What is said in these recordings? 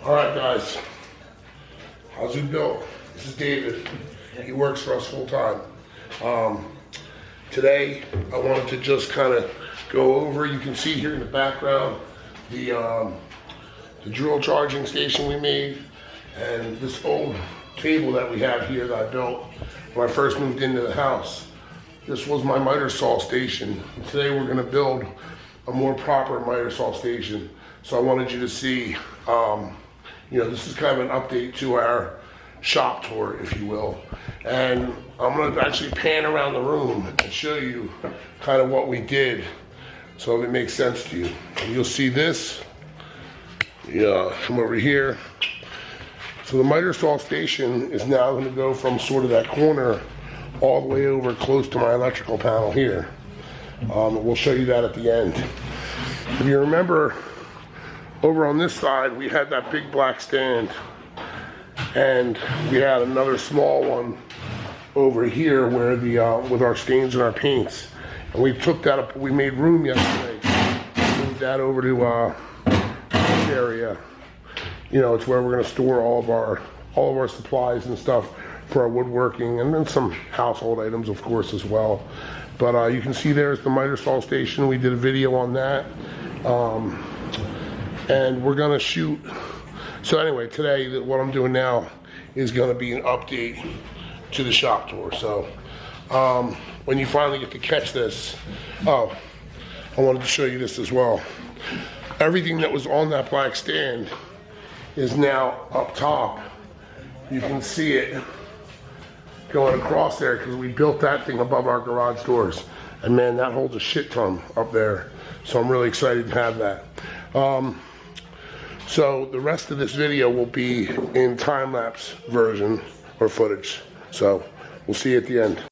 All right, guys. How's it go? This is David. He works for us full time. Today, I wanted to just kind of go over. You can see here in the background the drill charging station we made, and this old table that we have here that I built when I first moved into the house. This was my miter saw station. And today we're going to build a more proper miter saw station. So I wanted you to see, this is kind of an update to our shop tour, if you will. And I'm going to actually pan around the room and show you kind of what we did, so if it makes sense to you. And you'll see this from over here. So the miter saw station is now going to go from sort of that corner all the way over close to my electrical panel here. We'll show you that at the end. If you remember, over on this side we had that big black stand, and we had another small one over here where with our stains and our paints, and we took that up. We made room yesterday, moved that over to this area. It's where we're going to store all of our supplies and stuff for our woodworking, and then some household items, of course, as well. But you can see there's the miter saw station. We did a video on that, and we're going to shoot. So anyway, today what I'm doing now is going to be an update to the shop tour. So when you finally get to catch this, I wanted to show you this as well. Everything that was on that black stand is now up top. You can see it going across there because we built that thing above our garage doors, and man, that holds a shit ton up there. So I'm really excited to have that. So the rest of this video will be in time-lapse version or footage. So we'll see you at the end.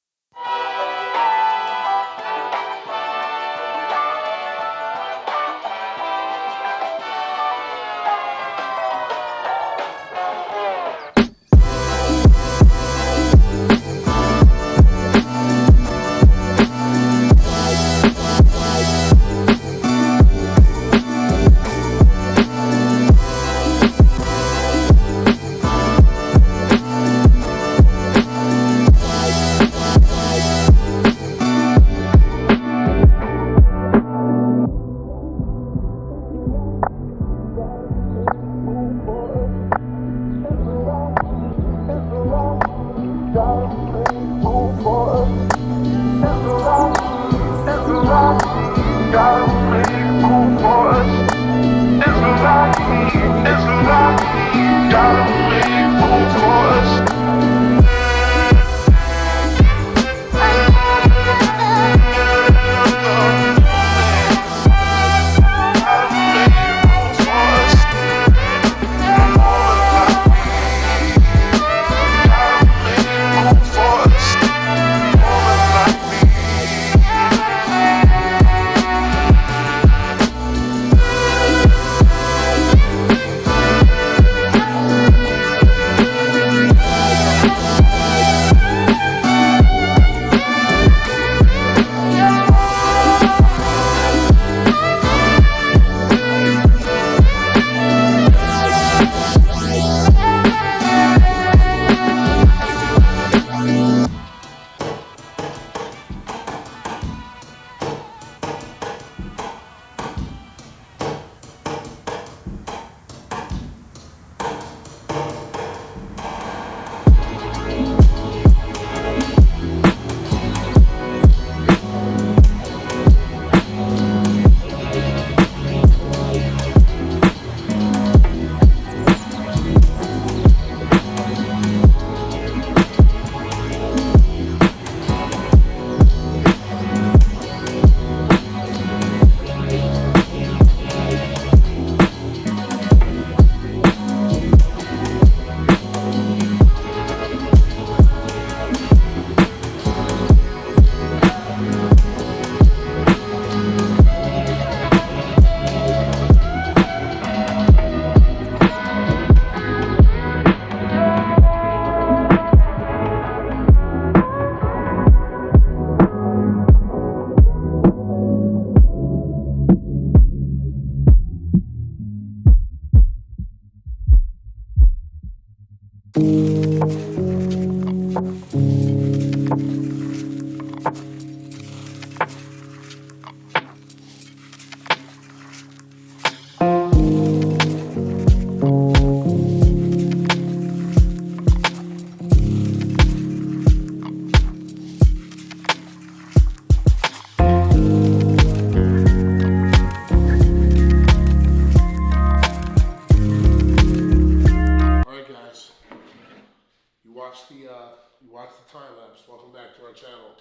watched the time lapse. Welcome back to our channel.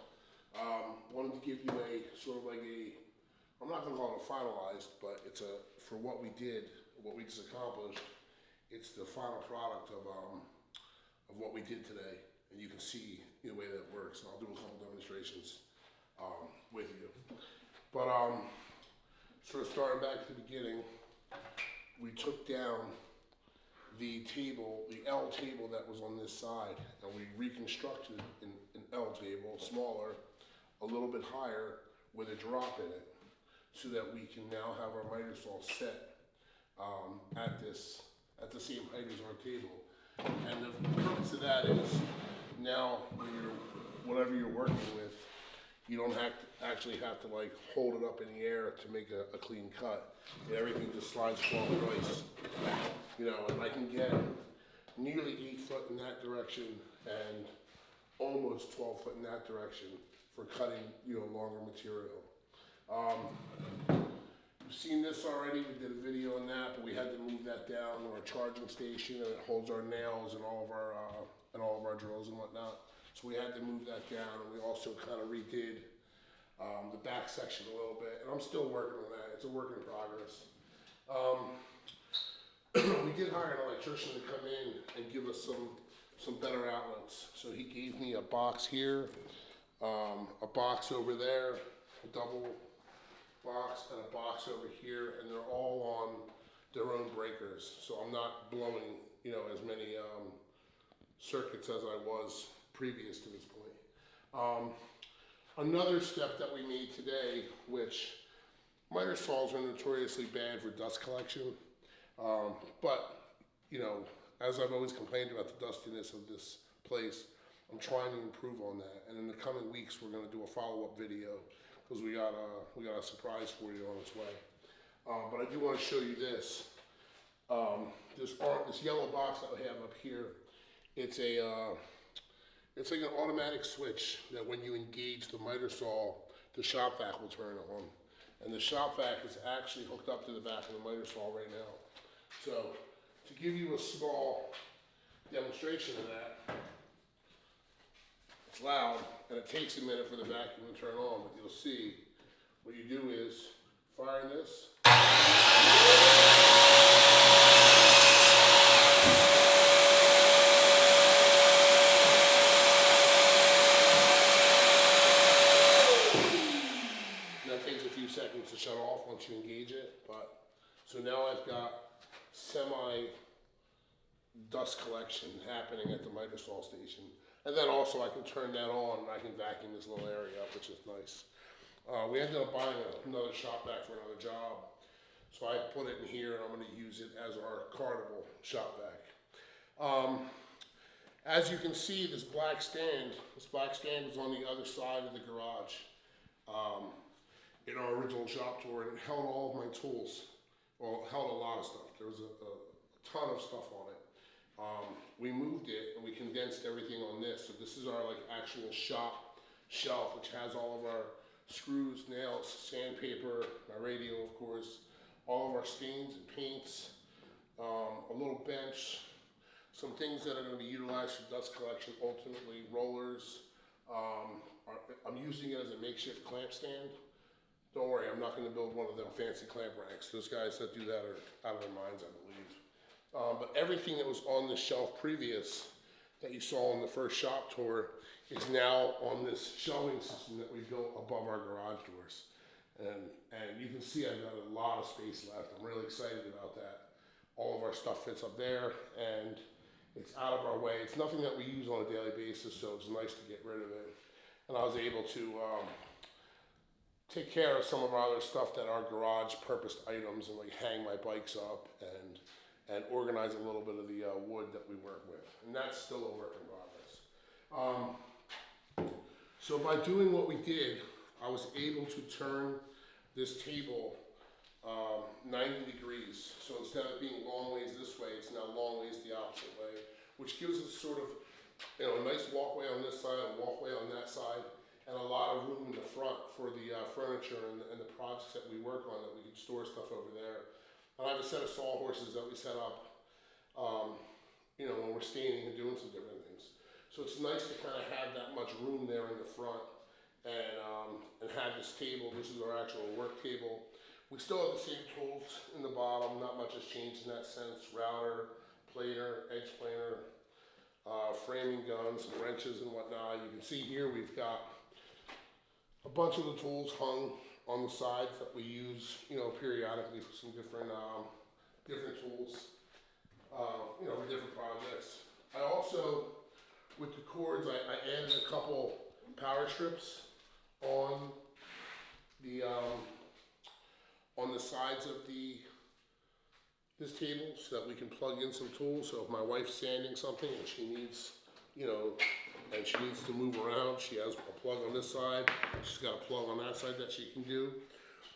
Wanted to give you a sort of like a, I'm not gonna call it a finalized, but it's a, for what we did, what we just accomplished. It's the final product of what we did today, and you can see the way that it works. And I'll do a couple demonstrations with you. But sort of starting back at the beginning, we took down the table, the L table that was on this side, and we reconstructed an L table, smaller, a little bit higher, with a drop in it, so that we can now have our miter saw set at the same height as our table. And the purpose of that is now when whatever you're working with, you don't actually have to like hold it up in the air to make a clean cut. And everything just slides along place. You know, and I can get nearly 8 foot in that direction and almost 12 foot in that direction for cutting, you know, longer material. You've seen this already. We did a video on that, but we had to move that down to our charging station, and it holds our nails and all of our drills and whatnot. So we had to move that down, and we also kind of redid the back section a little bit. And I'm still working on that. It's a work in progress. We did hire an electrician to come in and give us some better outlets. So he gave me a box here, a box over there, a double box, and a box over here, and they're all on their own breakers. So I'm not blowing, you know, as many circuits as I was previous to this point. Another step that we made today, which miter saws are notoriously bad for dust collection, but you know, as I've always complained about the dustiness of this place, I'm trying to improve on that. And in the coming weeks, we're going to do a follow-up video because we got a surprise for you on its way. But I do want to show you this. This yellow box that we have up here. It's like an automatic switch that when you engage the miter saw, the shop vac will turn on. And the shop vac is actually hooked up to the back of the miter saw right now. So to give you a small demonstration of that, it's loud and it takes a minute for the vacuum to turn on, but you'll see what you do is fire this. Seconds to shut off once you engage it, but so now I've got semi dust collection happening at the miter saw station, and then also I can turn that on and I can vacuum this little area up, which is nice. We ended up buying another shop vac for another job, so I put it in here and I'm going to use it as our carnival shop vac. As you can see, this black stand was on the other side of the garage. In our original shop tour, and it held all of my tools. Well, it held a lot of stuff. There was a ton of stuff on it. We moved it and we condensed everything on this. So this is our like actual shop shelf, which has all of our screws, nails, sandpaper, my radio, of course, all of our stains and paints, a little bench, some things that are going to be utilized for dust collection, ultimately rollers. I'm using it as a makeshift clamp stand. Don't worry, I'm not going to build one of them fancy clamp racks. Those guys that do that are out of their minds, I believe. But everything that was on the shelf previous that you saw on the first shop tour is now on this shelving system that we built above our garage doors. And you can see I've got a lot of space left. I'm really excited about that. All of our stuff fits up there and it's out of our way. It's nothing that we use on a daily basis, so it's nice to get rid of it. And I was able to take care of some of our other stuff that are garage purposed items and like hang my bikes up and organize a little bit of the wood that we work with. And that's still a work in progress. So by doing what we did, I was able to turn this table 90 degrees. So instead of being long ways this way, it's now long ways the opposite way, which gives us sort of, you know, a nice walkway on this side, a walkway on that side, and a lot of room in the front for the furniture and the projects that we work on, that we can store stuff over there. And I have a set of sawhorses that we set up, you know, when we're staining and doing some different things. So it's nice to kind of have that much room there in the front and have this table. This is our actual work table. We still have the same tools in the bottom. Not much has changed in that sense. Router, planer, edge planer, framing guns, and wrenches and whatnot. You can see here we've got a bunch of the tools hung on the sides that we use, periodically for some different tools, for different projects. I also, with the cords, I added a couple power strips on the sides of this table so that we can plug in some tools. So if my wife's sanding something and she needs, and she needs to move around, she has a plug on this side, she's got a plug on that side that she can do.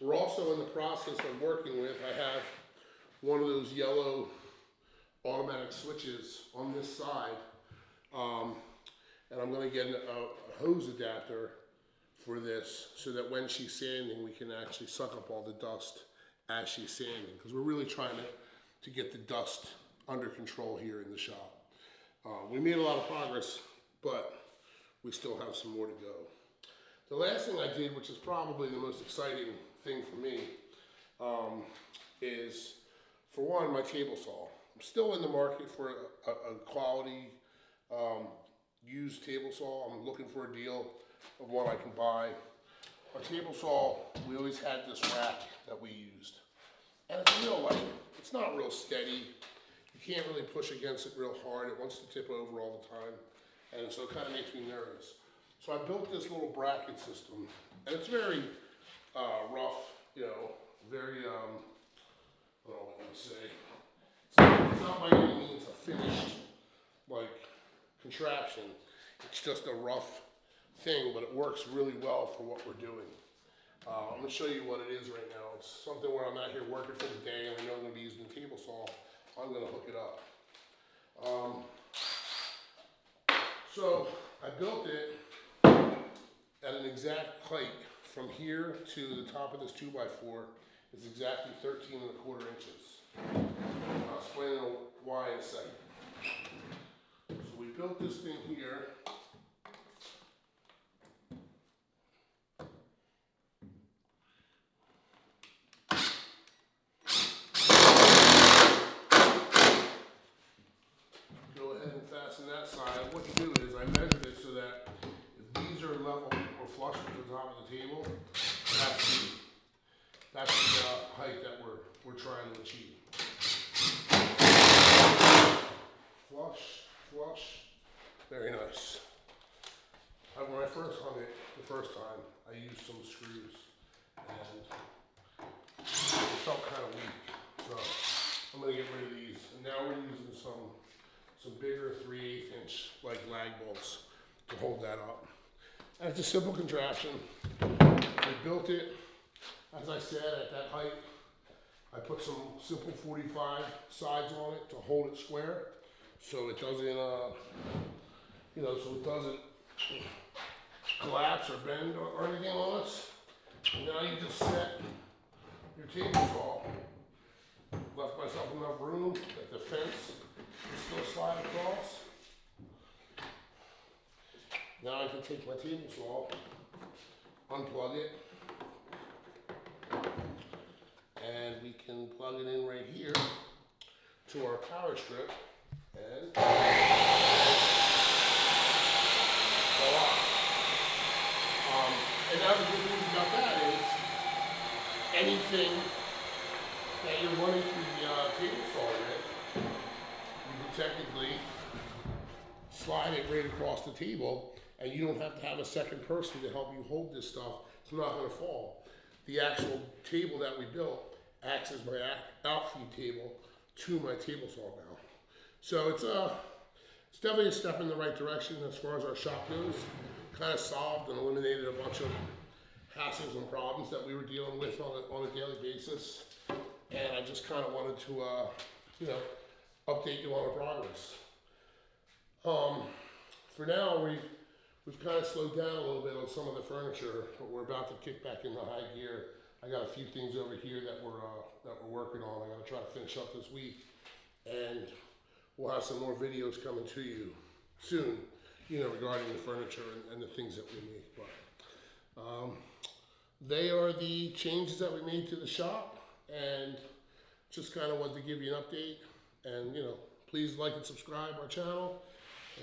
We're also in the process of working with, I have one of those yellow automatic switches on this side, and I'm going to get a hose adapter for this so that when she's sanding we can actually suck up all the dust as she's sanding, because we're really trying to get the dust under control here in the shop. We made a lot of progress, but we still have some more to go. The last thing I did, which is probably the most exciting thing for me, is, for one, my table saw. I'm still in the market for a quality used table saw. I'm looking for a deal of what I can buy. Our table saw, we always had this rack that we used. And it's not real steady. You can't really push against it real hard. It wants to tip over all the time. And so it kind of makes me nervous. So I built this little bracket system. And it's very rough, very, I don't know what I'm going to say. It's not by any means a finished, contraption. It's just a rough thing, but it works really well for what we're doing. I'm going to show you what it is right now. It's something where I'm out here working for the day and I know I'm going to be using the table saw. I'm going to hook it up. So I built it at an exact height from here to the top of this 2x4 is exactly 13¼ inches. I'll explain why in a second. So we built this thing here. Fasten that side. What you do is I measured it so that if these are level or flush with the top of the table, that's the height that we're trying to achieve. Flush, flush, very nice. When I first hung it the first time, I used some screws and it felt kind of weak. So I'm going to get rid of these. And now we're using some bigger 3/8 inch lag bolts to hold that up. And it's a simple contraption. I built it, as I said, at that height. I put some simple 45 sides on it to hold it square, so it doesn't, collapse or bend or anything on us. And now you just set your table saw. Left myself enough room that the fence can still slide across. Now I can take my table saw, unplug it, and we can plug it in right here to our power strip, and voila. And now the good news about that is anything that you're running through the table saw with, you can technically slide it right across the table, and you don't have to have a second person to help you hold this stuff. It's not going to fall. The actual table that we built acts as my outfeed table to my table saw now. So it's definitely a step in the right direction as far as our shop goes. Kind of solved and eliminated a bunch of hassles and problems that we were dealing with on a daily basis. And I just kind of wanted to, update you on our progress. For now, we've kind of slowed down a little bit on some of the furniture, but we're about to kick back into high gear. I got a few things over here that we're working on. I got to try to finish up this week, and we'll have some more videos coming to you soon. regarding the furniture and the things that we make. But they are the changes that we made to the shop, and just kind of wanted to give you an update. And please like and subscribe our channel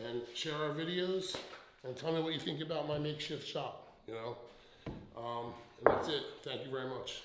and share our videos, and tell me what you think about my makeshift shop. And that's it. Thank you very much.